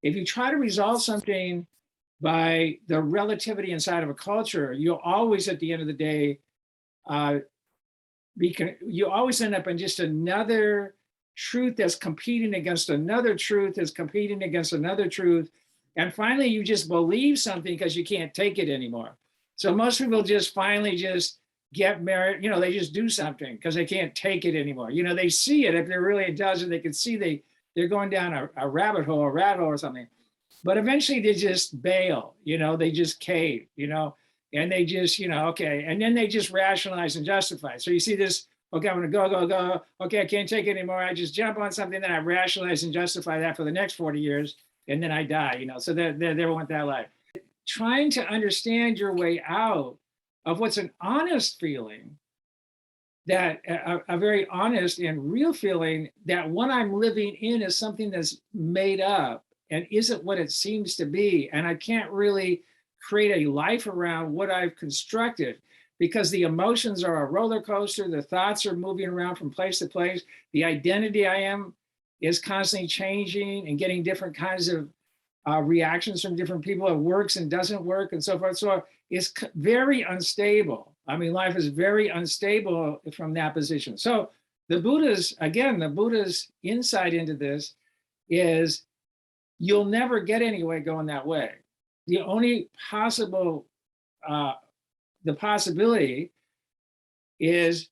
if you try to resolve something by the relativity inside of a culture, you'll always, at the end of the day, uh, you always end up in just another truth that's competing against another truth, that's competing against another truth. And finally, you just believe something because you can't take it anymore. So most people just finally just get married, they just do something because they can't take it anymore. They see it. If they're really intelligent, they can see they're going down a rabbit hole, a rat hole or something. But eventually they just bail, they just cave, and they just, okay. And then they just rationalize and justify. So you see this, okay, I'm going to go. Okay, I can't take it anymore. I just jump on something, then I rationalize and justify that for the next 40 years, and then I die, So they never want that life. Trying to understand your way out of what's an honest feeling, that a very honest and real feeling, that what I'm living in is something that's made up and isn't what it seems to be. And I can't really create a life around what I've constructed, because the emotions are a roller coaster. The thoughts are moving around from place to place. The identity I am is constantly changing and getting different kinds of reactions from different people. It works and doesn't work and so forth. So it's very unstable. I mean, life is very unstable from that position. So the Buddha's insight into this is you'll never get anywhere going that way. The only possibility is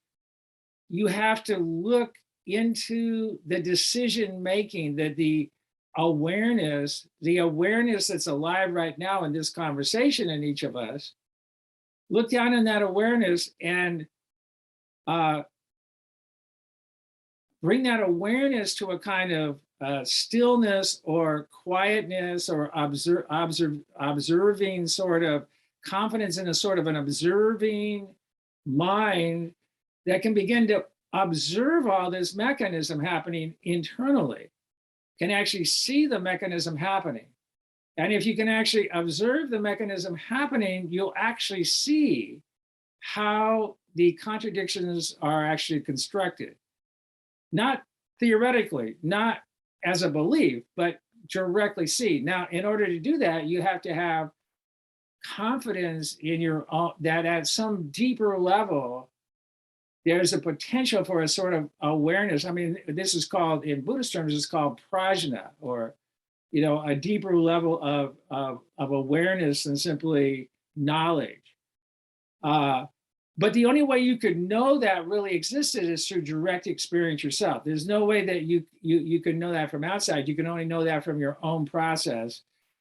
you have to look into the decision making, that the awareness that's alive right now in this conversation in each of us. Look down in that awareness and bring that awareness to a kind of stillness or quietness or observing sort of confidence in a sort of an observing mind that can begin to observe all this mechanism happening internally, can actually see the mechanism happening. And if you can actually observe the mechanism happening, you'll actually see how the contradictions are actually constructed. Not theoretically, not as a belief, but directly see. Now, in order to do that, you have to have confidence in your own, that at some deeper level, there's a potential for a sort of awareness. I mean, this is called, in Buddhist terms, it's called prajna, or a deeper level of awareness than simply knowledge. But the only way you could know that really existed is through direct experience yourself. There's no way that you can know that from outside. You can only know that from your own process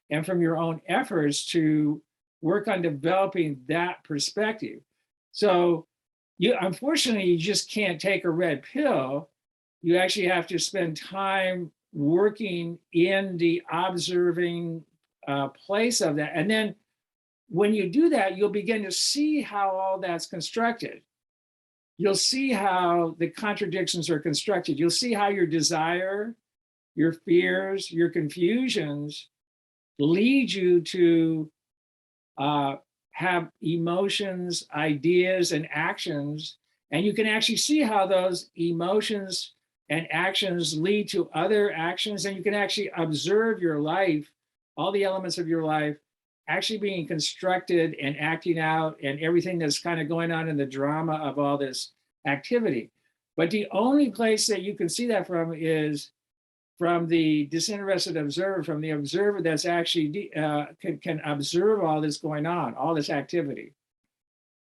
and from your own efforts to work on developing that perspective. So unfortunately, you just can't take a red pill. You actually have to spend time working in the observing place of that. And then when you do that, you'll begin to see how all that's constructed. You'll see how the contradictions are constructed. You'll see how your desire, your fears, your confusions lead you to have emotions, ideas, and actions. And you can actually see how those emotions and actions lead to other actions. And you can actually observe your life, all the elements of your life, actually being constructed and acting out, and everything that's kind of going on in the drama of all this activity. But the only place that you can see that from is from the disinterested observer, from the observer that's actually can observe all this going on, all this activity.